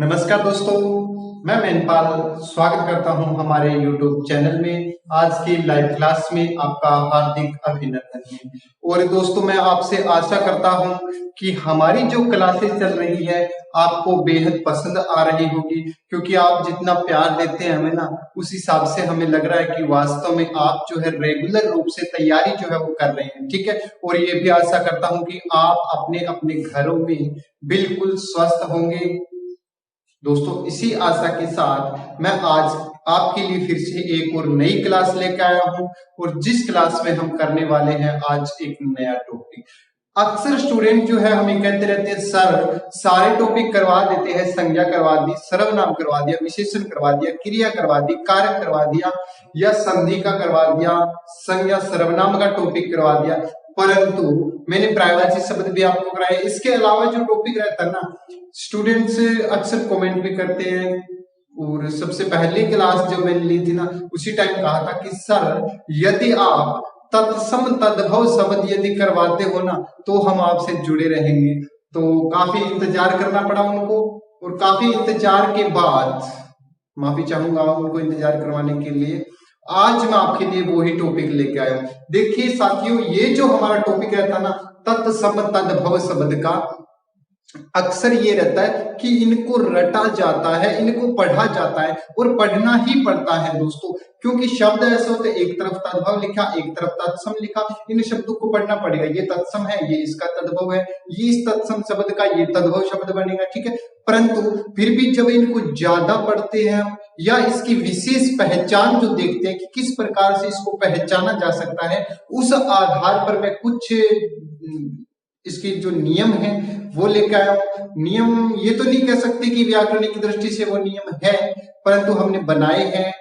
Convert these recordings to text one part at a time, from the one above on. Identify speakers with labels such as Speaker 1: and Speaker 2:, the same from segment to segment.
Speaker 1: नमस्कार दोस्तों, मैं मैनपाल स्वागत करता हूं हमारे YouTube चैनल में। आज की लाइव क्लास में आपका हार्दिक अभिनंदन है। और दोस्तों, मैं आपसे आशा करता हूं कि हमारी जो क्लासेस चल रही है आपको बेहद पसंद आ रही होगी, क्योंकि आप जितना प्यार देते हैं हमें ना, उस हिसाब से हमें लग रहा है कि वास्तव में आप जो है रेगुलर रूप से तैयारी जो है वो कर रहे हैं। ठीक है, और ये भी आशा करता हूं कि आप अपने अपने घरों में बिल्कुल स्वस्थ होंगे। दोस्तों, इसी आशा के साथ मैं आज आपके लिए फिर से एक और नई क्लास लेकर आया हूं, और जिस क्लास में हम करने वाले हैं आज एक नया टॉपिक। अक्सर स्टूडेंट जो है हमें कहते रहते हैं, सर सारे टॉपिक करवा देते हैं, संज्ञा करवा दी, सर्वनाम करवा दिया, विशेषण करवा दिया, क्रिया करवा दी, कारक करवा दिया, या संधि का करवा दिया, संज्ञा सर्वनाम का टॉपिक करवा दिया, परंतु मैंने प्रायवाची शब्द भी आपको कराया। इसके अलावा जो टॉपिक रहता है ना, स्टूडेंट्स अक्सर कमेंट भी करते हैं, और सबसे पहली क्लास जो मैंने ली थी ना, उसी टाइम कहा था कि सर यदि आप तत्सम तद्भव शब्द यदि करवाते हो ना, तो हम आपसे जुड़े रहेंगे। तो काफी इंतजार करना पड़ा उनको, और काफी इंतजार के बाद माफी चाहूंगा उनको इंतजार करवाने के लिए। आज मैं आपके लिए वही टॉपिक लेके आया हूं। देखिए साथियों, ये जो हमारा टॉपिक रहता ना, तत्सम तद्भव शब्द का, अक्सर ये रहता है कि इनको रटा जाता है, इनको पढ़ा जाता है, और पढ़ना ही पड़ता है दोस्तों, क्योंकि शब्द ऐसे होते हैं, एक तरफ तद्भव लिखा, एक तरफ तत्सम लिखा, इन शब्दों को पढ़ना पड़ेगा। ये तत्सम है, ये इसका तद्भव है, ये इस तत्सम शब्द का ये तद्भव शब्द बनेगा। ठीक है, परंतु फिर भी जब इनको ज्यादा पढ़ते हैं या इसकी विशेष पहचान जो देखते हैं कि किस प्रकार से इसको पहचाना जा सकता है, उस आधार पर मैं कुछ इसके जो नियम है वो लेकर आया हूं। नियम ये तो नहीं कह सकते कि व्याकरण की दृष्टि से वो नियम है, परंतु हमने बनाए हैं,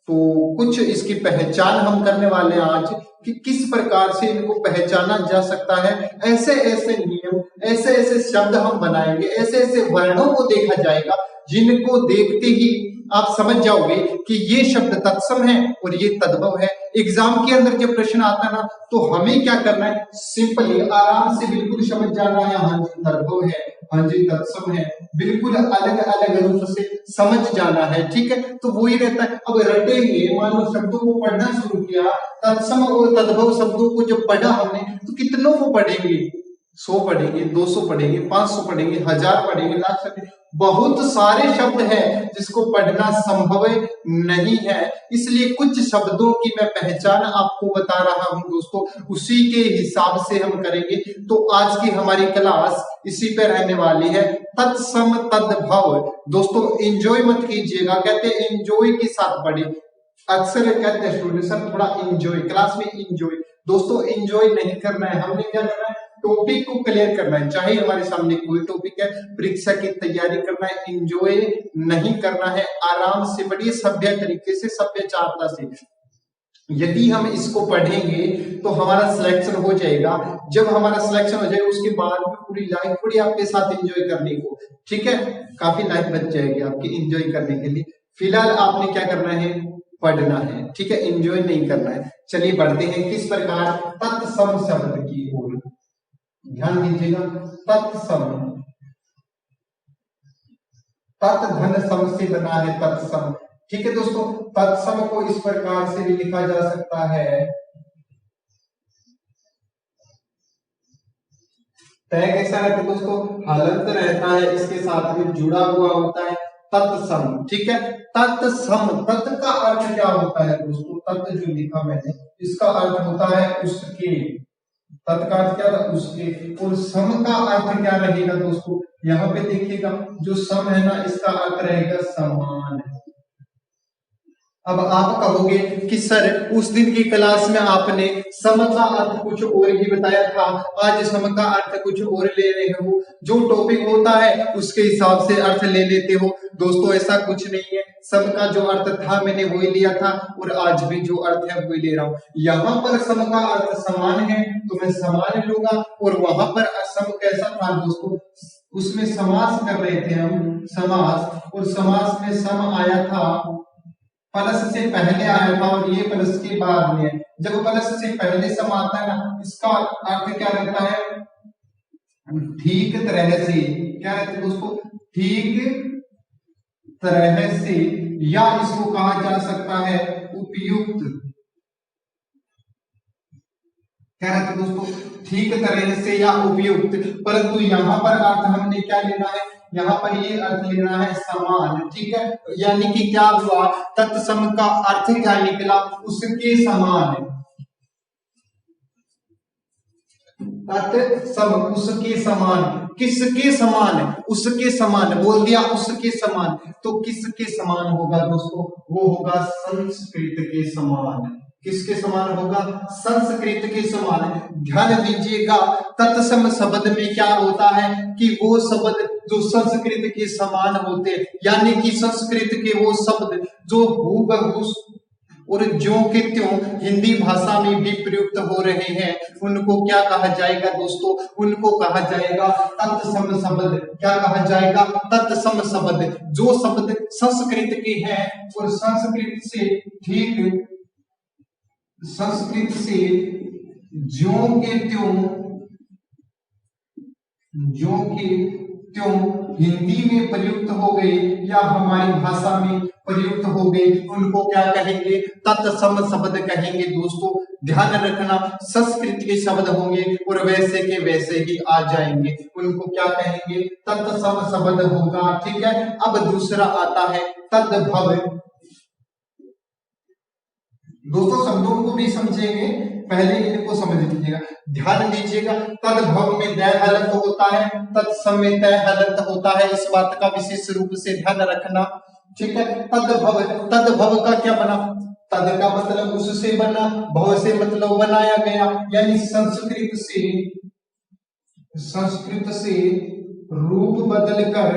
Speaker 1: तो कुछ इसकी पहचान हम करने वाले हैं आज कि किस प्रकार से इनको पहचाना जा सकता है। ऐसे ऐसे नियम, ऐसे ऐसे शब्द हम बनाएंगे, ऐसे ऐसे वर्णों को देखा जाएगा जिनको देखते ही आप समझ जाओगे कि ये शब्द तत्सम है और ये तद्भव है। एग्जाम के अंदर जब प्रश्न आता ना, तो हमें क्या करना है, सिंपली आराम से बिल्कुल समझ जाना है, हाँ जी तद्भव है, हाँ जी तत्सम है, बिल्कुल अलग अलग रूप से समझ जाना है। ठीक है, तो वही रहता है। अब रटेंगे, मान लो शब्दों को पढ़ना शुरू किया, तत्सम और तद्भव शब्दों को जब पढ़ा हमने, तो कितनों को पढ़ेंगे, 100 पढ़ेंगे, 200 पढ़ेंगे, 500 पढ़ेंगे, 1000 पढ़ेंगे, लाख पढ़ेंगे। बहुत सारे शब्द हैं जिसको पढ़ना संभव नहीं है, इसलिए कुछ शब्दों की मैं पहचान आपको बता रहा हूं दोस्तों, उसी के हिसाब से हम करेंगे। तो आज की हमारी क्लास इसी पे रहने वाली है, तत्सम तद्भव। दोस्तों एंजॉय मत कीजिएगा, कहते हैं एंजॉय के साथ पढ़े। अक्सर कहते हैं स्टूडेंट सर थोड़ा एंजॉय, क्लास में एंजॉय। दोस्तों एंजॉय नहीं करना है, हमने क्या करना है, टॉपिक को क्लियर करना है। चाहे हमारे सामने कोई टॉपिक है, परीक्षा की तैयारी करना है, एंजॉय नहीं करना है। आराम से पढ़िए, सभ्य तरीके से, सभ्यचारता से। यदि हम इसको पढ़ेंगे तो हमारा सिलेक्शन हो जाएगा। जब हमारा सिलेक्शन हो जाएगा, उसके बाद पूरी लाइफ पूरी आपके साथ एंजॉय करने को। ठीक है, काफी लाइफ बच जाएगी आपकी एंजॉय करने के लिए। फिलहाल आपने क्या करना है, पढ़ना है। ठीक है, एंजॉय नहीं करना है। चलिए बढ़ते हैं किस प्रकार तत्सम शब्द की ओर। ध्यान दीजिएगा, तत्सम, तत् धन सम से बना है तत्सम। ठीक है दोस्तों, तत्सम को इस प्रकार से भी लिखा जा सकता है, तय कैसा रहता है दोस्तों, हलंत रहता है, इसके साथ में जुड़ा हुआ होता है तत्सम। ठीक है, तत्सम, तत् का अर्थ क्या होता है दोस्तों, तत् जो लिखा मैंने, इसका अर्थ होता है उसके, तत् का अर्थ क्या था, उसके। और सम का अर्थ क्या रहेगा दोस्तों, यहाँ पे देखिएगा, जो सम है ना, इसका अर्थ रहेगा समान। अब आप कहोगे कि सर उस दिन की क्लास में आपने सम का अर्थ कुछ और ही बताया था, आज सम का अर्थ कुछ और ले रहे हो, जो टॉपिक होता है उसके हिसाब से अर्थ ले लेते हो। दोस्तों ऐसा कुछ नहीं है, सम का जो अर्थ था मैंने वही लिया था, और आज भी जो अर्थ है वही ले रहा हूं। यहाँ पर सम का अर्थ समान है तो मैं समान लूंगा, और वहां पर सम कैसा था दोस्तों, उसमें समास कर रहे थे हम, समास, और समास में सम आया था, प्लस से पहले आया था, और ये प्लस के बाद में है। जब प्लस से पहले सम आता है ना, इसका अर्थ क्या रहता है, ठीक तरह से, क्या रहता है दोस्तों, ठीक तरह से, या इसको कहा जा सकता है उपयुक्त, क्या रहता है दोस्तों, ठीक तरह से या उपयुक्त। परंतु यहाँ पर अर्थ हमने क्या लेना है, यहाँ पर ये अर्थ लेना है समान, ठीक है। यानी कि क्या हुआ, तत्सम का अर्थ क्या निकला, उसके समान, तत्सम उसके समान, किसके समान, उसके समान बोल दिया, उसके समान, तो किसके समान होगा दोस्तों, वो होगा संस्कृत के समान। किसके समान होगा, संस्कृत के समान। ध्यान दीजिएगा, तत्सम शब्द में क्या होता है कि वो शब्द जो संस्कृत के समान होते, यानी कि संस्कृत के वो शब्द जो हूबहू और ज्यों के त्यों हिंदी भाषा में भी प्रयुक्त हो रहे हैं, उनको क्या कहा जाएगा दोस्तों, उनको कहा जाएगा तत्सम शब्द। क्या कहा जाएगा, तत्सम शब्द। जो शब्द संस्कृत के हैं और संस्कृत से ठीक, संस्कृत से ज्यों के त्यों, ज्यों के त्यों हिंदी में प्रयुक्त हो गए या हमारी भाषा में प्रयुक्त हो गए, उनको क्या कहेंगे, तत्सम शब्द कहेंगे दोस्तों। ध्यान रखना, संस्कृत के शब्द होंगे और वैसे के वैसे ही आ जाएंगे, उनको क्या कहेंगे, तत्सम शब्द होगा, ठीक है। अब दूसरा आता है तद्भव। दोस्तों शब्दों को भी समझेंगे, पहले इनको समझ लीजिएगा। ध्यान दीजिएगा, तद्भव में दै हलंत होता है, तत्सम में तय हलंत होता है, इस बात का विशेष रूप से ध्यान रखना, ठीक है। तद्भव, तद्भव का क्या बना, तद का मतलब उससे बना, भव से मतलब बनाया गया, यानी संस्कृत से, संस्कृत से रूप बदल कर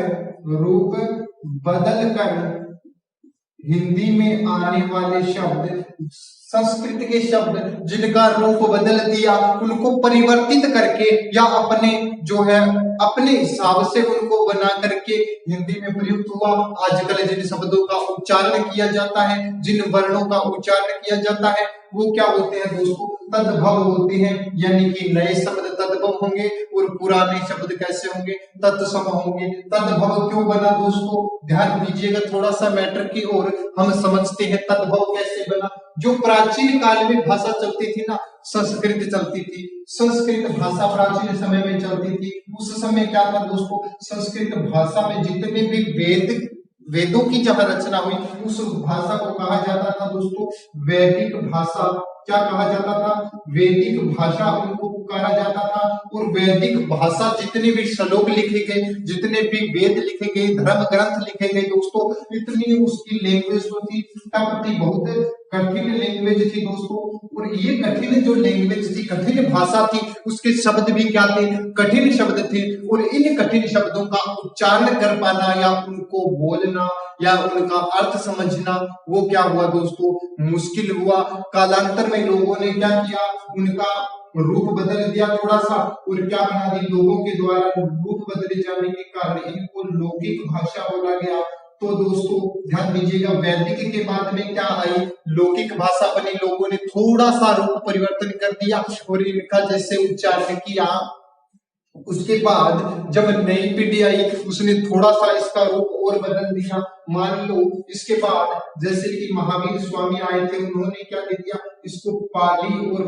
Speaker 1: हिंदी में आने वाले शब्द, संस्कृत के शब्द जिनका रूप बदल दिया, उनको परिवर्तित करके या अपने जो है अपने हिसाब से उनको बना करके हिंदी में प्रयुक्त हुआ। आजकल जिन शब्दों का उच्चारण किया जाता है, जिन वर्णों का उच्चारण किया जाता है, वो क्या होते हैं दोस्तों, तद्भव होते हैं। यानी कि नए शब्द तद्भव होंगे और पुराने शब्द कैसे होंगे, तत्सम होंगे। तद्भव क्यों बना दोस्तों, ध्यान दीजिएगा, थोड़ा सा मैटर की ओर हम समझते हैं। तद्भव कैसे बना, जो प्राचीन काल में भाषा चलती थी ना, संस्कृत चलती थी, संस्कृत भाषा प्राचीन समय में चलती थी। उस समय क्या था दोस्तों, संस्कृत भाषा में जितने भी वेदों की जहां रचना हुई, उस भाषा को कहा जाता था दोस्तों वैदिक भाषा। क्या कहा जाता था, वैदिक भाषा उनको पुकारा जाता था। और वैदिक भाषा जितने भी श्लोक लिखे गए, जितने भी वेद लिखे गए, धर्म ग्रंथ लिखे गए दोस्तों, इतनी उसकी लैंग्वेज तो थी, टफ थी, बहुत कठिन लैंग्वेज थी दोस्तों। और ये कठिन जो लैंग्वेज थी, कठिन भाषा थी, उसके शब्द भी क्या थे, कठिन शब्द थे। और इन कठिन शब्दों का उच्चारण कर पाना या उनको बोलना या उनका अर्थ समझना, वो क्या हुआ दोस्तों, मुश्किल हुआ। कालांतर में लोगों ने क्या किया, उनका रूप बदल दिया थोड़ा सा, और क्या बना दी, लोगों के द्वारा रूप बदले जाने के कारण इनको लौकिक भाषा बोला गया। तो दोस्तों ध्यान दीजिएगा, वैदिक के बाद में क्या आई, लौकिक भाषा बनी। लोगों ने थोड़ा सा रूप परिवर्तन कर दिया और इनका जैसे उच्चारण किया। उसके बाद जब नई पीढ़ी आई, उसने थोड़ा सा इसका रूप और बदल दिया। मान लो इसके बाद जैसे कि महावीर स्वामी आए थे, उन्होंने क्या दे दिया, इसको पाली और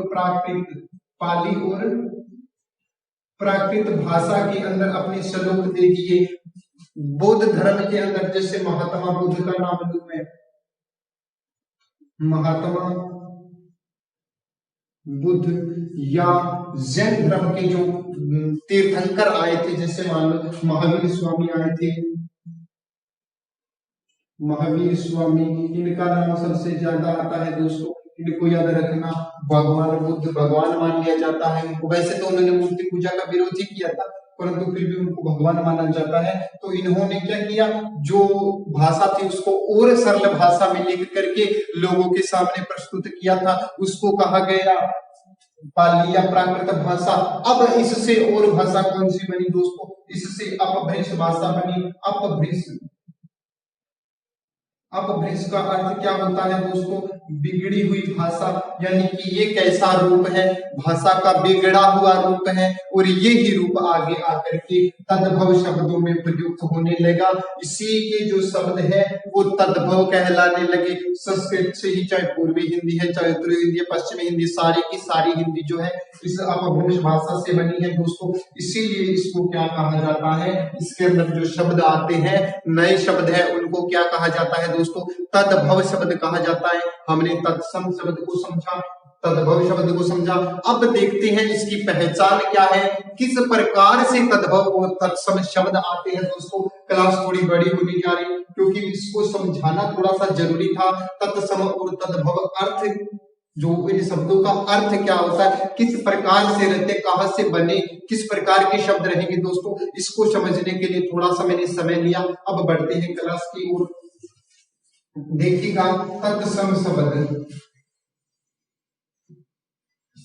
Speaker 1: प्राकृत भाषा के अंदर अपने श्लोक दे दिए। बौद्ध धर्म के अंदर जैसे महात्मा बुद्ध का नाम लूं मैं, महात्मा बुद्ध, या जैन धर्म के जो तीर्थंकर आए थे, जैसे मान लो महावीर स्वामी आए थे, महावीर स्वामी, इनका नाम सबसे ज्यादा आता है दोस्तों, इनको याद रखना। भगवान बुद्ध भगवान मान लिया जाता है उनको, वैसे तो उन्होंने मूर्ति पूजा का विरोध ही किया था, परंतु फिर भी उनको भगवान माना जाता है। तो इन्होंने क्या किया, जो भाषा थी उसको और सरल भाषा में लिख करके लोगों के सामने प्रस्तुत किया था, उसको कहा गया पाली या प्राकृत भाषा। अब इससे और भाषा कौन सी बनी दोस्तों, इससे अपभ्रंश भाषा बनी। अपभ्रंश, अपभ्रंश का अर्थ क्या होता है दोस्तों? बिगड़ी हुई भाषा, यानी कि ये कैसा रूप है? भाषा का बिगड़ा हुआ रूप है, और ये ही रूप आगे आकर के तद्भव शब्दों में प्रयुक्त होने लगा। इसी के जो शब्द है वो तद्भव कहलाने लगे। संस्कृत से ही, चाहे पूर्वी हिंदी है, चाहे उत्तरी हिंदी है, पश्चिमी हिंदी, सारी की सारी हिंदी जो है इस अपभ्रंश भाषा से बनी है दोस्तों। इसीलिए इसको क्या कहा जाता है? इसके अंदर जो शब्द आते हैं, नए शब्द है, उनको क्या कहा जाता है दोस्तों? तद्भव शब्द कहा जाता है। हमने तत्सम शब्द को समझा, तद्भव शब्द को समझा। अब देखते हैं इसकी पहचान क्या है, किस प्रकार से तद्भव और तत्सम शब्द आते हैं दोस्तों। क्लास थोड़ी बड़ी होने जा रही है, क्योंकि इसको समझाना थोड़ा सा जरूरी था। तत्सम और तद्भव अर्थ, जो इन शब्दों का अर्थ क्या होता है, किस प्रकार से रहते, कहां से बने, किस प्रकार के शब्द रहेंगे दोस्तों, इसको समझने के लिए थोड़ा सा मैंने समय लिया। अब बढ़ते हैं क्लास की ओर। देखिएगा तत्सम शब्द,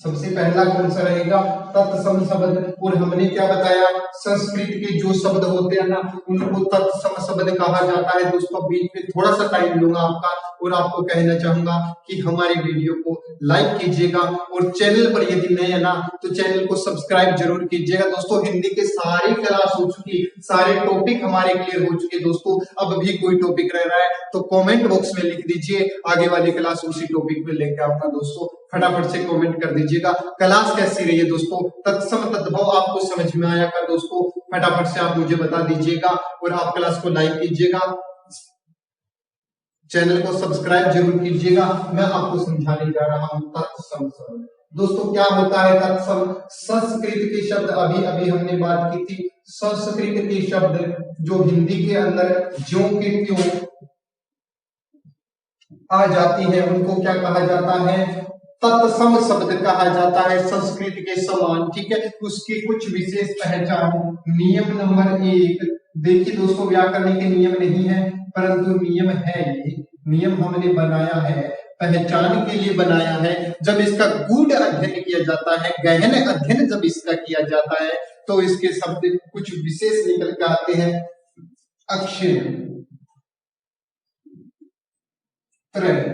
Speaker 1: सबसे पहला कौन सा रहेगा? तत्सम शब्द। और हमने क्या बताया, संस्कृत के जो शब्द होते हैं ना, उनको तत्सम शब्द कहा जाता है दोस्तों। बीच में थोड़ा सा टाइम लूंगा आपका, और आपको कहना चाहूंगा कि हमारे वीडियो को लाइक कीजिएगा, और चैनल पर यदि नए है ना तो चैनल को सब्सक्राइब जरूर कीजिएगा दोस्तों। हिंदी के सारी क्लास हो चुकी, सारे टॉपिक हमारे क्लियर हो चुके दोस्तों। अब भी कोई टॉपिक रह रहा है तो कमेंट बॉक्स में लिख दीजिए, आगे वाली क्लास उसी टॉपिक पे लेके आऊंगा दोस्तों। फटाफट से कमेंट कर दीजिएगा। क्लास कैसी रही है दोस्तों? तत्सम तद्भव आपको समझ में आया का दोस्तों? फटाफट से आप मुझे बता दीजिएगा, और आप क्लास को लाइक कीजिएगा, चैनल को सब्सक्राइब जरूर कीजिएगा। मैं आपको समझाने जा रहा हूं तत्सम शब्द। दोस्तों क्या होता है तत्सम? संस्कृत के शब्द, अभी अभी हमने बात की थी, संस्कृत के शब्द जो हिंदी के अंदर ज्यों के त्यों आ जाती है, उनको क्या कहा जाता है? तत्सम शब्द कहा जाता है, संस्कृत के समान। ठीक है, उसकी कुछ विशेष पहचान। नियम नंबर 1, देखिए दोस्तों, व्याकरण के नियम नहीं है, परंतु नियम है। ये नियम हमने बनाया है, पहचान के लिए बनाया है। जब इसका गूढ़ अध्ययन किया जाता है, गहन अध्ययन जब इसका किया जाता है, तो इसके शब्द कुछ विशेष निकल के आते हैं। अक्षर, त्रय,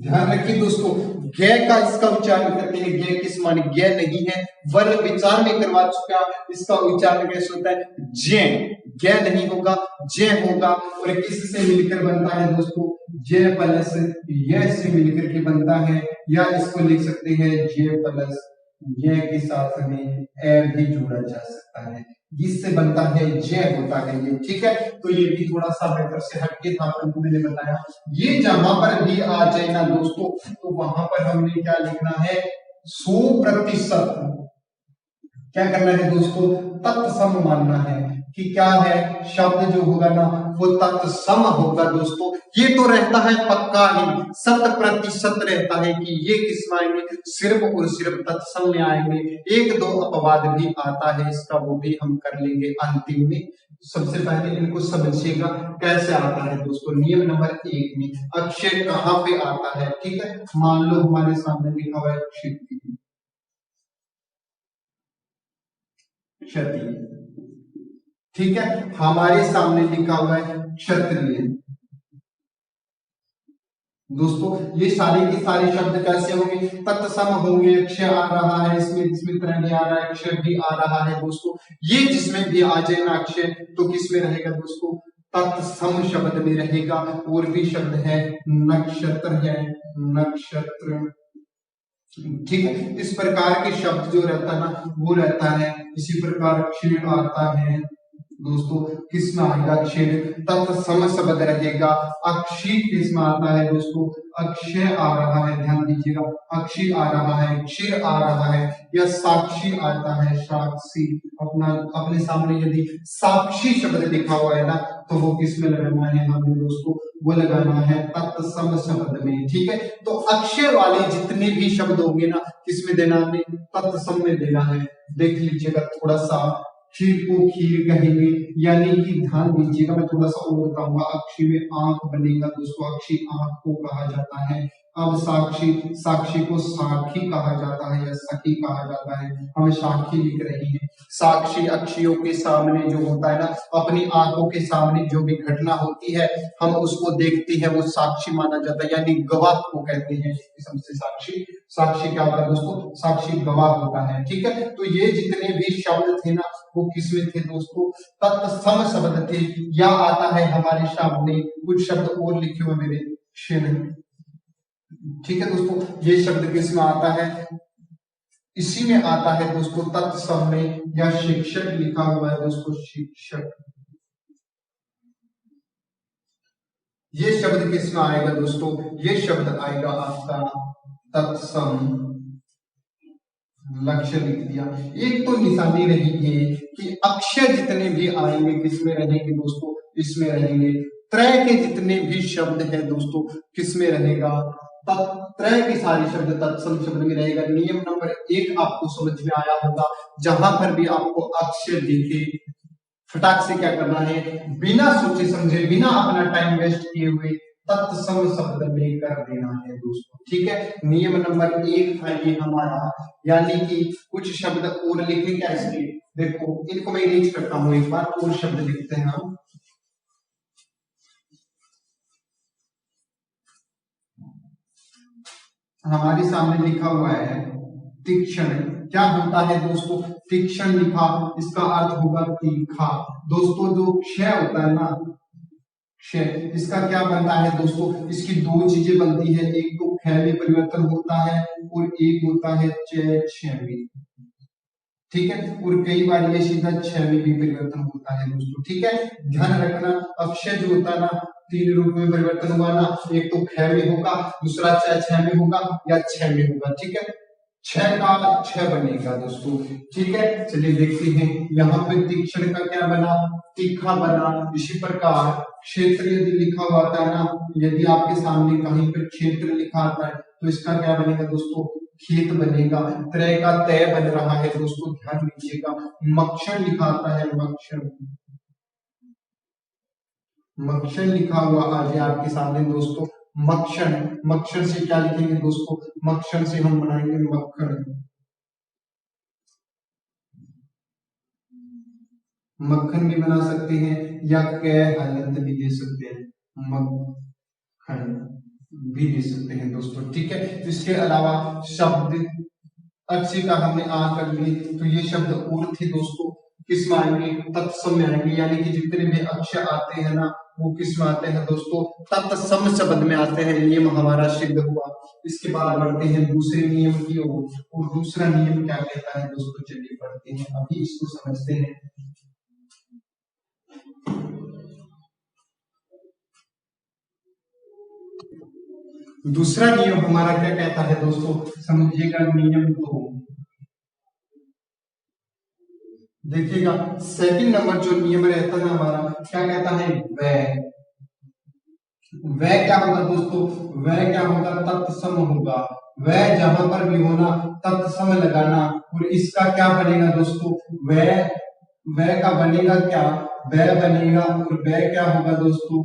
Speaker 1: ध्यान रखिए दोस्तों, ग का इसका उच्चारण करते हैं, ग किस माने? ग नहीं है, वर्ण विचार में करवा चुका, इसका उच्चारण कैसे होता है? ज। ग नहीं होगा, ज होगा। और किससे मिलकर बनता है दोस्तों? ज प्लस य से मिलकर के बनता है, या इसको लिख सकते हैं ज प्लस य के साथ में ए भी जोड़ा जा सकता है, जिससे बनता है जय होता है ये। ठीक है, तो ये भी थोड़ा सा बेटर से हटके था, परंतु मैंने बताया ये जहां पर भी आ जाए ना दोस्तों, तो वहां पर हमने क्या लिखना है? 100%। क्या करना है दोस्तों? तत्सम मानना है कि क्या है, शब्द जो होगा ना वो तत्सम होगा दोस्तों। ये तो रहता है पक्का ही, 100% रहता है कि ये किस में आएंगे? सिर्फ और सिर्फ तत्सम में आएंगे। एक दो अपवाद भी आता है इसका, वो भी हम कर लेंगे अंतिम में। सबसे पहले इनको समझिएगा कैसे आता है दोस्तों। नियम नंबर 1 में अक्षर कहाँ पे आता है? ठीक है, मान लो हमारे सामने लिखा हुआ है क्षति, ठीक है, हमारे सामने लिखा हुआ है क्षत्रिय। दोस्तों ये सारे के सारे शब्द कैसे होंगे? तत्सम होंगे। अक्षर आ रहा है इसमें तरह नहीं आ रहा है, अक्षर भी आ रहा है दोस्तों। ये जिसमें भी आ जाए ना अक्षर, तो किस में रहेगा दोस्तों? तत्सम शब्द में रहेगा। और भी शब्द है, नक्षत्र है, नक्षत्र। ठीक है, इस प्रकार के शब्द जो रहता है ना वो रहता है। इसी प्रकार क्षीण आता है दोस्तों, किसमें आएगा? क्षीण। तत्सम शब्द रहेगा। अक्षी किसमें आता है दोस्तों? अक्षय आ रहा है, ध्यान दीजिएगा, अक्षी आ रहा है, क्षीर आ रहा है, या साक्षी आता है, साक्षी। अपने सामने यदि साक्षी शब्द लिखा हुआ है ना, तो वो किसमें लगाना है हमें दोस्तों? वो लगाना है तत्सम शब्द में। ठीक है, तो अक्षय वाले जितने भी शब्द होंगे ना, किसमें देना हमें? तत्सम में देना है। देख लीजिएगा थोड़ा सा, क्षीर को खीर कहेंगे, यानी कि ध्यान दीजिएगा, मैं थोड़ा सा और बताऊंगा। अक्षी में आंख बनेगा दोस्तों, अक्षी आंख को कहा जाता है। अब साक्षी, साक्षी को साखी कहा जाता है या सखी कहा जाता है, हम साखी लिख रही हैं। साक्षी अक्षियों के सामने जो होता है ना, अपनी आंखों के सामने जो भी घटना होती है हम उसको देखते हैं, वो साक्षी माना जाता है, यानी गवाह को कहते हैं एक किस्म से साक्षी। साक्षी क्या होता है दोस्तों, साक्षी गवाह होता है, ठीक है। तो ये जितने भी शब्द थे ना वो किसमें थे दोस्तों, तत्सम शब्द थे। या आता है हमारे सामने कुछ शब्द और लिखे हुए मेरे शेर, ठीक है दोस्तों। ये शब्द किस में आता है, इसी में आता है दोस्तों तत्सम में, या शिक्षक लिखा हुआ है दोस्तों, शिक्षक। ये शब्द किस में आएगा दोस्तों, ये शब्द आएगा आपका तत्सम। लक्ष्य लिख दिया। एक तो निशानी रहेगी कि अक्षर जितने भी आएंगे किसमें रहेंगे दोस्तों, इसमें रहेंगे। त्रय के जितने भी शब्द हैं दोस्तों किसमें रहेगा, त्रय के सारे शब्द तत्सम शब्द में रहेगा। नियम नंबर 1 आपको समझ में आया होगा, जहां पर भी आपको अक्षर दिखे फटाक से क्या करना है, बिना सोचे समझे, बिना अपना टाइम वेस्ट किए हुए तत्सम शब्द में कर देना है दोस्तों, ठीक है। नियम नंबर 1 था ये हमारा, यानी कि कुछ शब्द और लिखे क्या इसके, देखो इनको मैं इरेज करता हूं एक बार, और शब्द लिखते हैं हम। हमारे सामने लिखा हुआ है तीक्ष्ण। क्या होता है दोस्तों, तीक्ष्ण लिखा, इसका अर्थ होगा तीखा। दोस्तों जो क्षय होता है ना, क्षय, इसका क्या बनता है दोस्तों, इसकी दो चीजें बनती है, एक तो क्षय में परिवर्तन होता है और एक होता है क्षय में, ठीक है। और कई बार ये सीधा क्षय में भी परिवर्तन होता है दोस्तों, ठीक है। ध्यान रखना, अक्षय जो होता है ना 3 रूप में परिवर्तन हुआ ना, एक तो क्षय में होगा, दूसरा क्षय में होगा या क्षय में होगा, ठीक है। क्षय का क्षय बनेगा दोस्तों, ठीक है। चलिए देखते हैं, यहाँ पे तीक्ष्ण का क्या बना, तीखा बना। इसी प्रकार क्षेत्र यदि लिखा हुआ आता है ना, यदि आपके सामने कहीं पर क्षेत्र लिखा आता है तो इसका क्या बनेगा दोस्तों, खेत बनेगा। त्रय का तय बन रहा है दोस्तों, ध्यान दीजिएगा। मक्षण लिखा आता है, मक्षण, मक्षण लिखा हुआ आ गया आपके सामने दोस्तों। मक्षण, मक्षण से क्या लिखेंगे दोस्तों, मक्षण से हम बनाएंगे मक्खन। मक्खन भी बना सकते हैं या कै हलंत भी दे सकते हैं, मक्खन भी दे सकते हैं दोस्तों, ठीक है। इसके अलावा शब्द अच्छे का हमने आ कर लिए, तो ये शब्द और थे दोस्तों, किस में आएंगे, तत्सम में आएंगे। यानी कि जितने भी अक्षर आते हैं ना वो किस में आते हैं दोस्तों, तत्सम शब्द में आते हैं। नियम हमारा सिद्ध हुआ। इसके बाद बढ़ते हैं दूसरे नियम की ओर, और दूसरा नियम क्या कहता है दोस्तों, चलिए पढ़ते हैं, अभी इसको समझते हैं। दूसरा नियम हमारा क्या कहता है दोस्तों, समझिएगा। नियम 2 देखिएगा, सेकंड नंबर जो नियम रहता है ना हमारा, क्या कहता है, वह। वह क्या होगा दोस्तों, वह क्या होगा, तत्सम होगा। वह जहां पर भी होना तत्सम लगाना, और इसका क्या बनेगा दोस्तों, वह का बनेगा क्या, वह बनेगा, और वह क्या होगा दोस्तों,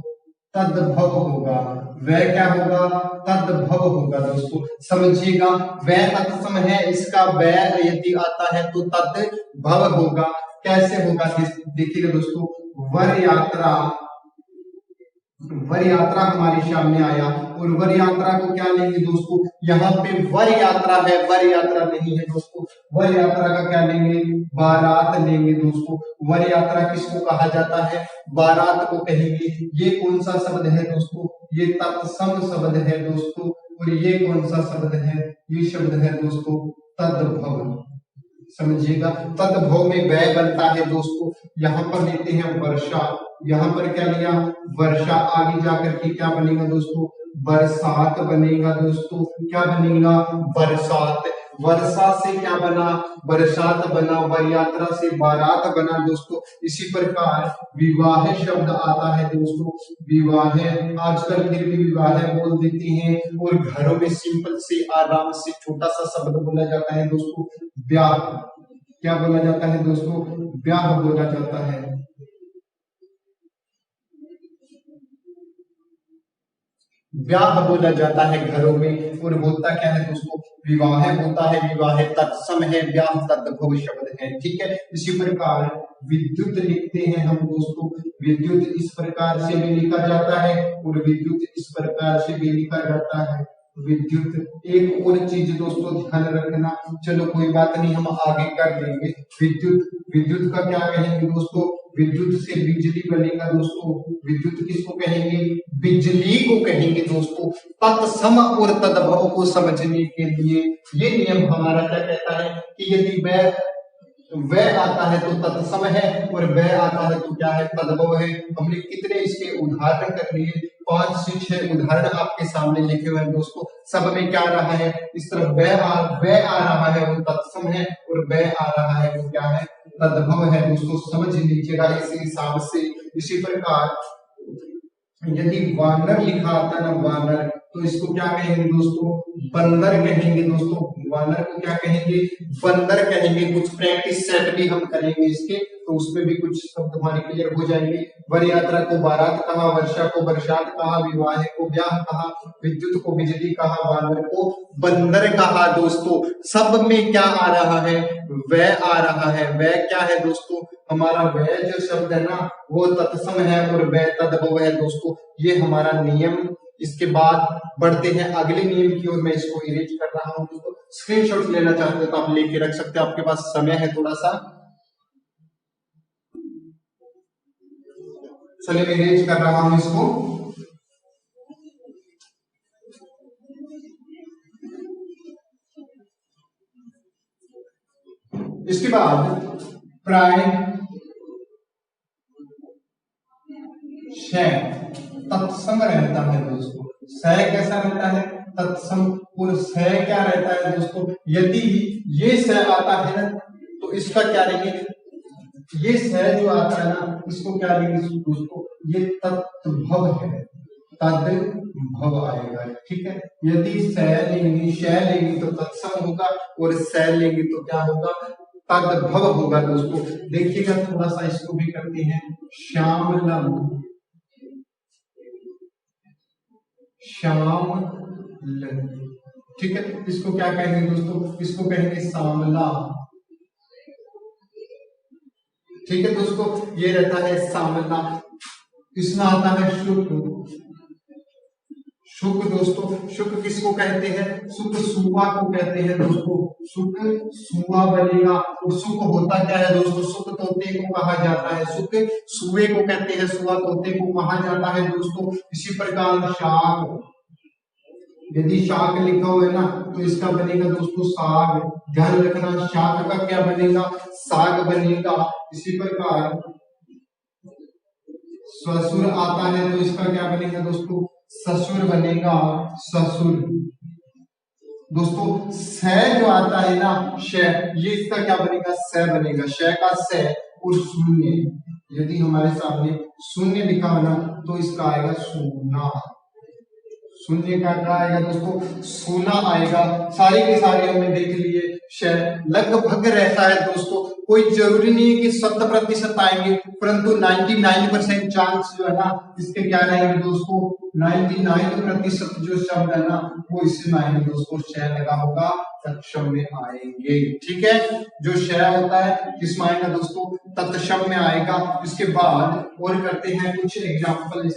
Speaker 1: तद्भव होगा। वह क्या होगा, तद्भव होगा दोस्तों, समझिएगा। वह तत्सम है, इसका वह यदि आता है तो तद्भव होगा। कैसे होगा देखिएगा दोस्तों, वर यात्रा, वर यात्रा हमारे सामने आया, और वर यात्रा को क्या लेंगे दोस्तों, यहाँ पे वर यात्रा है, वर यात्रा नहीं है दोस्तों। वर यात्रा का क्या लेंगे, बारात लेंगे दोस्तों। वर यात्रा किसको कहा जाता है, बारात को कहेंगे। ये कौन सा शब्द है दोस्तों, ये तत्सम शब्द है दोस्तों। और ये कौन सा शब्द है, ये शब्द है दोस्तों तद्भव। समझिएगा, तद्भव में वह बनता है दोस्तों। यहाँ पर लेते हैं वर्षा, यहाँ पर क्या लिया, वर्षा। आगे जाकर के क्या बनेगा दोस्तों, बरसात बनेगा दोस्तों। क्या बनेगा, बरसात। वर्षा से क्या बना, बरसात बना। वर यात्रा से बारात बना दोस्तों। इसी प्रकार विवाह शब्द आता है दोस्तों, विवाह। आजकल फिर भी विवाह बोल देते हैं, और घरों में सिंपल से आराम से छोटा सा शब्द बोला जाता है दोस्तों, ब्याह। क्या बोला जाता है दोस्तों, ब्याह बोला जाता है। ब्याह बोला जाता है घरों में, और होता क्या है दोस्तों, विवाह होता है, विवाह तत्सम है, ब्याह तद्भव शब्द है। ठीक है, इसी प्रकार विद्युत लिखते हैं हम दोस्तों, विद्युत इस प्रकार से भी लिखा जाता है और विद्युत इस प्रकार से भी लिखा जाता है। विद्युत एक और चीज दोस्तों ध्यान रखना, चलो कोई बात नहीं हम आगे कर लेंगे। विद्युत, विद्युत का क्या कहेंगे दोस्तों, विद्युत से बिजली बनेगा दोस्तों। विद्युत किसको कहेंगे, बिजली को कहेंगे दोस्तों। तत्सम और तद्भव को समझने के लिए ये नियम हमारा क्या कहता है कि यदि वह आता है तो तत्सम है और वह आता है तो क्या है, तद्भव है। हमने कितने इसके उदाहरण कर लिए, 5 से 6 उदाहरण आपके सामने लिखे हुए हैं दोस्तों। सब में क्या रहा है, इस तरफ वह आ रहा है वो तत्सम है, और वह आ रहा है वो क्या है, तद्भव है दोस्तों। समझ लीजिएगा इस हिसाब से। इसी प्रकार यदि वानर लिखा आता ना, वानर, तो इसको क्या कहेंगे दोस्तों, बंदर कहेंगे दोस्तों। वानर को क्या कहेंगे, बंदर कहेंगे। कुछ प्रैक्टिस सेट भी हम करेंगे इसके, तो उसमें भी कुछ शब्द हमारे क्लियर हो जाएंगे। वर यात्रा को बारात कहा, वर्षा को बरसात कहा, विवाह को ब्याह कहा, विद्युत को बिजली कहा, वानर को बंदर कहा दोस्तों। सब में क्या आ रहा है, वह आ रहा है। वह क्या है दोस्तों, हमारा वह जो शब्द है ना वो तत्सम है और वह तद्भव है दोस्तों। ये हमारा नियम। इसके बाद बढ़ते हैं अगले नियम की ओर। मैं इसको इरेज कर रहा हूं दोस्तों, स्क्रीनशॉट लेना चाहते हो तो आप लेके रख सकते हो, आपके पास समय है थोड़ा सा। चलिए मैं इरेज कर रहा हूं इसको। इसके बाद प्राय शय तत्सम रहता है दोस्तों। शय कैसा रहता है, तत्सम। और शय क्या रहता है दोस्तों, यदि ये शय आता है ना तो इसका क्या लेंगे, ये शय जो आता है ना इसको क्या लेंगे दोस्तों, ये तद्भव है, तद्भव आएगा। ठीक है, यदि शय लेंगे, शय लेंगे तो तत्सम होगा और शय लेंगे तो क्या होगा, तद्भव होगा दोस्तों। देखिएगा थोड़ा सा इसको भी करते हैं। श्यामलम, श्याम, ठीक है, इसको क्या कहेंगे दोस्तों, इसको कहेंगे सामला। ठीक है दोस्तों, ये रहता है सामला। इसमें आता है शुक, शुक दोस्तों। शुक किसको कहते हैं, शुक सुवा को कहते हैं दोस्तों। शुक सुवा बनेगा। और शुक होता क्या है दोस्तों, शुक तोते को कहा जाता है, शुक सुवे को कहते हैं, सुवा तोते को कहा जाता है दोस्तों। इसी प्रकार शाक, यदि शाक लिखा हुआ है ना तो इसका बनेगा दोस्तों साग। ध्यान रखना, शाक का क्या बनेगा, साग बनेगा। इसी प्रकार ससुर आता है तो इसका क्या बनेगा दोस्तों, ससुर बनेगा, ससुर दोस्तों। स जो आता है ना, श, ये इसका क्या बनेगा, स बनेगा। श का स और शून्य, यदि हमारे सामने शून्य लिखा हो ना तो इसका आएगा सूना। शून्य का क्या आएगा दोस्तों, सोना आएगा। सारे के सारे हमने देख लिए। लगभग रहता है दोस्तों, कोई जरूरी नहीं है कि 100% आएंगे, परंतु 99% चांस जो है ना इसके क्या रहेंगे दोस्तों, 99% जो शब्द है ना वो इसमें आएंगे दोस्तों। शय लगा होगा तत्सम में आएंगे। ठीक है, जो शय होता है किसमें आएगा दोस्तों, तत्सम में आएगा। इसके बाद और करते हैं कुछ एग्जाम्पल।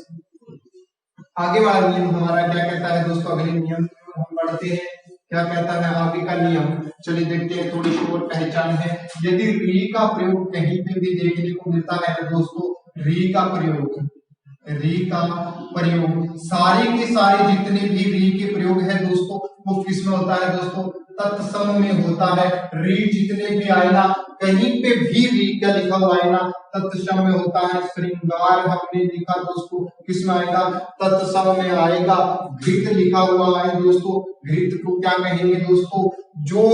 Speaker 1: आगे वाला नियम हमारा क्या कहता है दोस्तों, अगले नियम हम पढ़ते हैं। क्या कहता है आगे का नियम, चलिए देखते हैं। थोड़ी सी और पहचान है। यदि री का प्रयोग कहीं पे भी देखने को मिलता है दोस्तों, री का प्रयोग, री का प्रयोग, सारे के सारे जितने भी री के प्रयोग है दोस्तों वो किस में होता है दोस्तों, तत्सम में होता है। री जितने भी आए ना, कहीं पे भी री का लिखा हुआ है ना तत्सम में होता है। श्रृंगार हमने लिखा दोस्तों, किस में आएगा, तत्सम में आएगा। घृत लिखा हुआ है दोस्तों, घृत को क्या कहेंगे दोस्तों, जो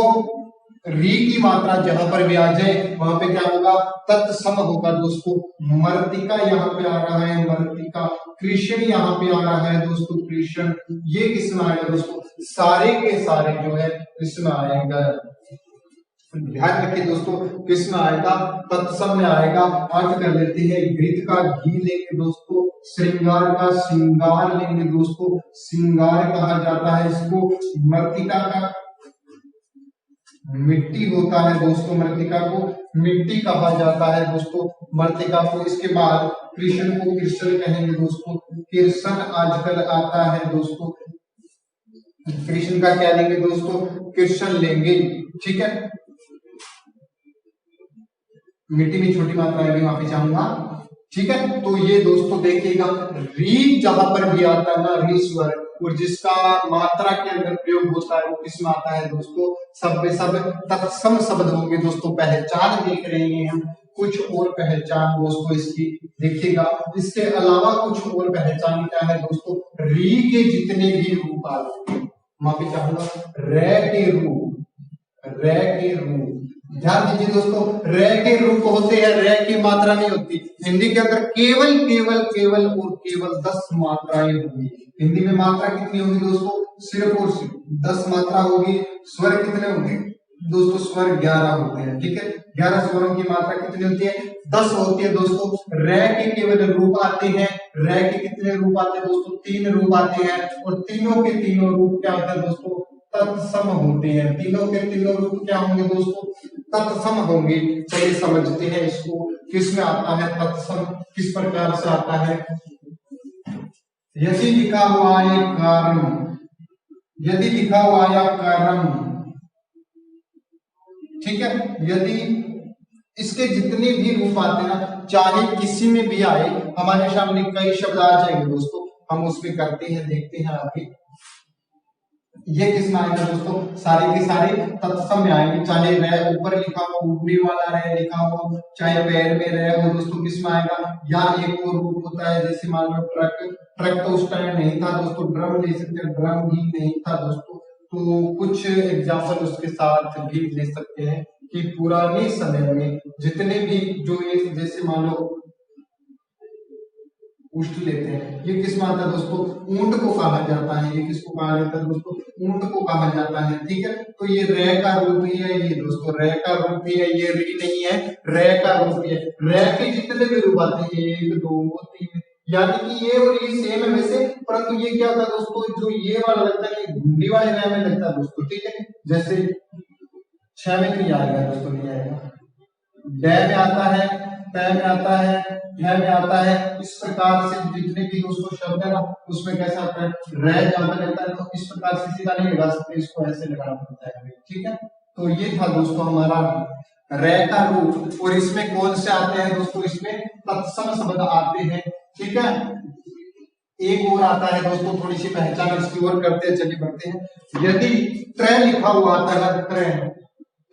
Speaker 1: री की मात्रा जहां पर भी आ जाए वहां पे क्या होगा, तत्सम होगा दोस्तों। मर्तिका यहाँ पे आ रहा है, मर्तिका। कृष्ण यहाँ पे आ रहा है दोस्तों, कृष्ण। ये किसमें आएगा दोस्तों, सारे के सारे जो है इसमें आएगा। ध्यान रखिए दोस्तों, किस में आएगा, तत्सम में आएगा। अर्थ कर लेते हैं, घृत का घी लेंगे दोस्तों, श्रृंगार का श्रृंगार लेंगे दोस्तों, श्रृंगार कहा जाता है इसको। मृतिका का मिट्टी होता है दोस्तों, मृतिका को मिट्टी कहा जाता है दोस्तों, मृतिका को। इसके बाद कृष्ण को कृष्ण कहेंगे दोस्तों, कृष्ण आजकल आता है दोस्तों। कृष्ण का क्या लेंगे दोस्तों, कृष्ण लेंगे, ठीक है। मिट्टी में छोटी मात्रा आएगी, माफी चाहूंगा, ठीक है। तो ये दोस्तों देखिएगा, री जहां पर भी आता है ना, री स्वर, और जिसका मात्रा के अंदर प्रयोग होता है वो किसमें आता है दोस्तों, सब में सब तत्सम शब्द होंगे दोस्तों। पहचान देख रहे हैं हम, कुछ और पहचान दोस्तों इसकी देखिएगा। इसके अलावा कुछ और पहचान क्या है दोस्तों, री के जितने भी रूप आते हैं, माफी चाहूंगा, रे के रूप, रे के रूप, ध्यान दीजिए दोस्तों, रे के रूप होते हैं, रे की मात्रा नहीं होती। हिंदी के अंदर केवल केवल केवल और केवल 10 मात्राएं होंगी। हिंदी में मात्रा कितनी होगी दोस्तों, सिर्फ और सिर्फ 10 मात्रा होगी। स्वर कितने होंगे दोस्तों, स्वर 11 होते हैं, ठीक है। 11 स्वरों की मात्रा कितनी होती है, 10 होती है दोस्तों। रे के केवल रूप आते हैं, रे के कितने रूप आते हैं दोस्तों, 3 रूप आते हैं, और तीनों के तीनों रूप क्या होते हैं दोस्तों, तत्सम होते हैं। तीनों के तीनों रूप क्या होंगे दोस्तों, तत्सम होंगे। चलिए समझते हैं इसको, किस में आता है तत्सम, किस प्रकार से आता है। यदि लिखा हुआ है कर्म, यदि लिखा हुआ है कर्म, ठीक है, यदि इसके जितने भी रूप आते हैं ना, चाहे किसी में भी आए, हमारे सामने कई शब्द आ जाएंगे दोस्तों, हम उसमें करते हैं, देखते हैं आगे। ये किस में आएगा दोस्तों, सारे के सारे तत्सम में आएंगे। चाहे रे ऊपर लिखा हो, उड़ने वाला रे लिखा हो, चाहे पैर में रे हो दोस्तों, किस में आएगा। या एक और रूप होता है, जैसे मान लो ट्रक, ट्रक तो उस टाइम नहीं था दोस्तों, ड्रम ले सकते हैं, ड्रम भी नहीं था दोस्तों। तो कुछ एग्जाम्पल उसके साथ भी ले सकते हैं कि पुराने समय में जितने भी जो ये, जैसे मान लो उष्ट लेते हैं, ये किस में आता है दोस्तों, ऊंट को कहा जाता है। ये किसको कहा जाता है दोस्तों, ऊंट को कहा जाता है, ठीक है। तो ये रे का रूप ही है, ये दोस्तों रे का रूप ही है, ये री नहीं है, रे का रूप ही है। रे के जितने भी रूप आते हैं, 1 2 3, यानी कि ये और ये सेम है वैसे, परंतु ये क्या होता है दोस्तों, जो ये वाला लगता है, ये घुंडी वाले रे में लगता है दोस्तों, ठीक है। जैसे 6 में नहीं आएगा दोस्तों, नहीं आएगा। डे में आता है, पै में आता है, ढ में आता है। इस प्रकार से जितने भी दोस्तों शब्द है ना, उसमें कैसा आता है, रे ज्यादा लगता है, तो इस प्रकार से सीधा नहीं लगा सकते, इसको ऐसे लगाना पड़ता है, ठीक है। तो ये था दोस्तों हमारा रे का रूप। और इसमें कौन से आते हैं दोस्तों, इसमें तत्सम शब्द आते हैं, ठीक है। एक और आता है दोस्तों, थोड़ी सी पहचान इसकी ओर करते हैं, चलिए बढ़ते हैं। यदि त्रय लिखा हुआ आता है, त्रय,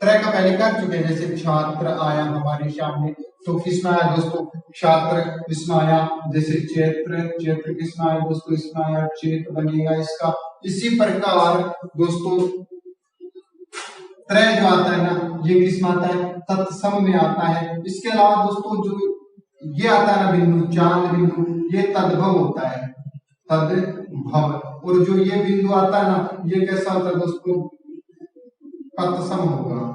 Speaker 1: त्रय का पहले कर चुके हैं, जैसे छात्र आया हमारे सामने, तो किसमें आया दोस्तों, छात्र किसमें आया। जैसे चैत्र, चैत्र किसमें आया दोस्तों, इसमें आया, चैत बनेगा इसका। इसी प्रकार दोस्तों त्रय जो आता है ना, ये किसमें आता है, तत्सम में आता है। इसके अलावा दोस्तों जो ये आता है ना बिंदु, चांद बिंदु, ये तद्भव होता है, तद्भव। और जो ये बिंदु आता है ना, ये कैसा होता है दोस्तों, तत्सम होगा,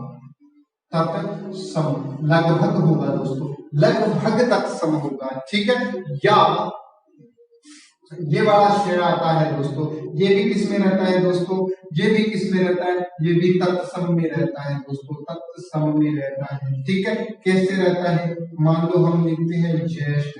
Speaker 1: तत्सम, लगभग होगा दोस्तों, लगभग तत्सम होगा, ठीक है। या ये वाला शेर आता है दोस्तों, ये भी किस में रहता है दोस्तों, ये भी किस में रहता है, ये भी तत्सम में रहता है दोस्तों, तत्सम में रहता है, ठीक है। कैसे रहता है, मान लो हम लिखते हैं ज्येष्ठ,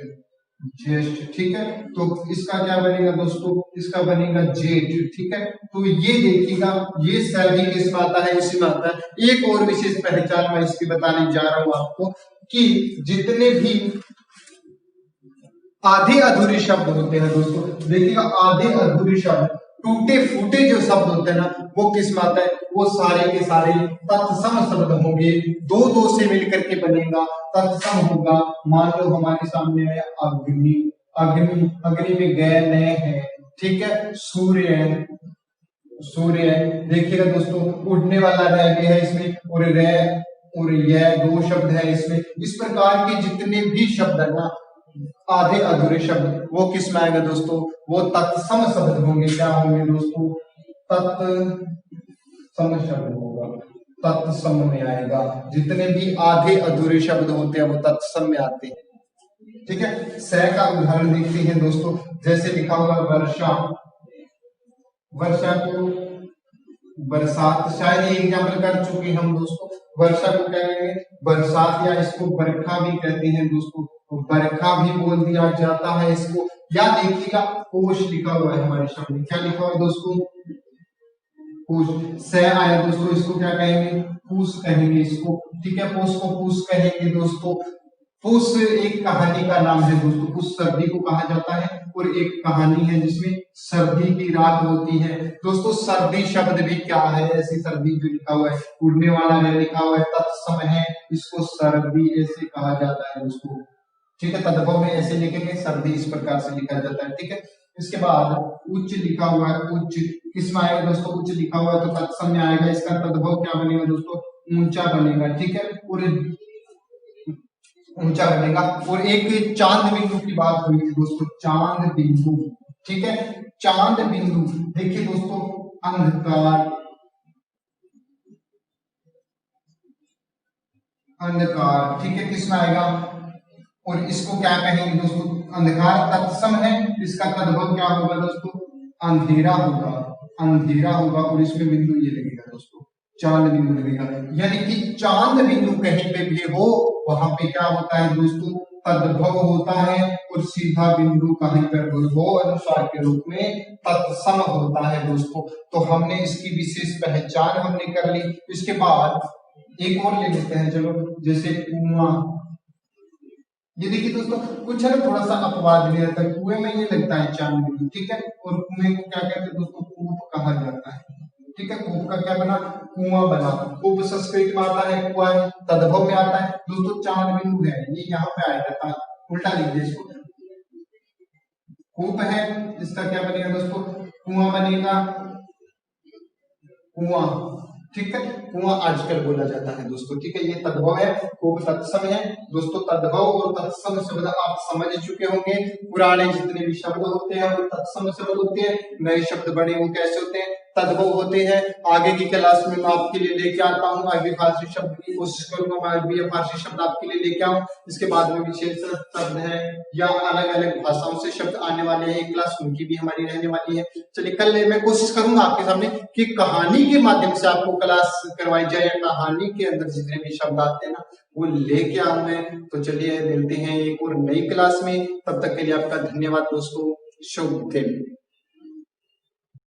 Speaker 1: ज्येष्ठ, ठीक है। तो इसका क्या बनेगा दोस्तों, इसका बनेगा जेठ, ठीक है। तो ये देखिएगा, ये सभी किस में आता है, इसी में आता है। एक और विशेष पहचान मैं इसकी बताने जा रहा हूं आपको, कि जितने भी आधे अधूरे शब्द होते हैं दोस्तों, देखिएगा आधे अधूरे शब्द, टूटे फूटे जो शब्द होते हैं ना, वो किस में आता है, वो सारे के सारे तत्सम शब्द होंगे। दो दो से मिलकर के बनेगा, तत्सम होगा। मान लो हमारे सामने है अग्नि, अग्नि, अग्नि में गए नए है, ठीक है। सूर्य, सूर्य, देखिएगा दोस्तों उड़ने वाला रह भी है इसमें, और रह और यह 2 शब्द है इसमें। इस प्रकार के जितने भी शब्द है ना, आधे अधूरे शब्द, वो किस में आएगा दोस्तों, वो तत्सम शब्द होंगे। क्या होंगे दोस्तों, तत्सम शब्द होगा, तत्सम में आएगा। जितने भी आधे अधूरे शब्द होते हैं वो तत्सम में आते हैं। ठीक है, स का उदाहरण देखते हैं दोस्तों, जैसे लिखा हुआ वर्षा, वर्षा को बरसात, शायद ये एग्जाम्पल कर चुके हम दोस्तों। वर्षा को कहेंगे बरसात, या इसको बरखा भी कहते हैं दोस्तों, तो बरखा भी बोल दिया जाता है इसको। या देखिएगा पोष लिखा हुआ है हमारे सामने, क्या लिखा हुआ है दोस्तों, पूस, से आया दोस्तों, इसको क्या कहेंगे, पूस कहेंगे इसको। ठीक है, पूस को पूस कहेंगे दोस्तों। पूस एक कहानी का नाम है दोस्तों, पूस सर्दी को कहा जाता है, और एक कहानी है जिसमें सर्दी की रात होती है दोस्तों। सर्दी शब्द भी क्या है, ऐसी सर्दी जो लिखा हुआ है, उड़ने वाला है लिखा हुआ है, तत्सम है, इसको सर्दी ऐसे कहा जाता है दोस्तों। ठीक है, तद्भव में ऐसे लिखेंगे, सर्दी इस प्रकार से लिखा जाता है। ठीक है, इसके बाद उच्च लिखा हुआ है, उच्च किसमें आएगा दोस्तों, उच्च लिखा हुआ है तो तत्सम में आएगा, इसका तद्भव क्या बनेगा दोस्तों, ऊंचा बनेगा। ठीक है, और ऊंचा बनेगा। और एक चांद बिंदु की बात हुई थी दोस्तों, चांद बिंदु। ठीक है, चांद बिंदु देखिए दोस्तों, अंधकार, अंधकार। ठीक है, किसमें आएगा, और इसको क्या कहेंगे दोस्तों, अंधकार तत्सम है, इसका तद्भव क्या होगा दोस्तों, अंधेरा होगा, अंधेरा होगा, और इसमें बिंदु ये लगेगा दोस्तों, चांद बिंदु लगेगा। यानी कि चांद बिंदु कहीं पे भी हो वहां पे क्या होता है दोस्तों, तद्भव होता है, और सीधा बिंदु कहीं पर हो अनुस्वार के रूप में तत्सम होता है दोस्तों। तो हमने इसकी विशेष पहचान हमने कर ली। इसके बाद एक और ले लेते हैं, चलो, जैसे कुआं। ये देखिए दोस्तों, कुछ है ना थोड़ा सा अपवाद भी रहता है, कुएं में ये लगता है चांद बिंदु। ठीक है, और कुएं को क्या कहते हैं दोस्तों, कूप कहा जाता है। ठीक है, कूप का क्या बना, कुआं बना। कूप संस्कृत में आता है, कुआं तद्भव में आता है दोस्तों, चांद बिंदु है ये यहाँ पे आया था, उल्टा लिख दिया इसको। कूप है, इसका क्या बनेगा दोस्तों, कुआं बनेगा, कुआं। ठीक है, कुआं आजकल बोला जाता है दोस्तों। ठीक है, ये तद्भव है, कूप तत्सम है दोस्तों। तद्भव और तत्सम शब्द आप समझ चुके होंगे। पुराने जितने भी शब्द होते हैं वो तत्सम शब्द होते हैं, नए शब्द बने वो कैसे होते हैं, तद्भव होते हैं। आगे की क्लास में मैं आपके लिए लेके आता हूँ, आगे फारसी शब्द की कोशिश करूंगा मैं भी फारसी शब्द आपके लिए लेके आऊं। इसके बाद में विशेष शब्द है या अलग अलग भाषाओं से शब्द आने वाले हैं, एक क्लास उनकी भी हमारी रहने वाली है। चलिए, कल मैं कोशिश करूंगा आपके सामने कि कहानी के माध्यम से आपको क्लास करवाई जाए, या कहानी के अंदर जितने भी शब्द आते हैं ना वो लेके आऊं मैं। तो चलिए मिलते हैं एक और नई क्लास में, तब तक के लिए आपका धन्यवाद दोस्तों, शुभ दिन।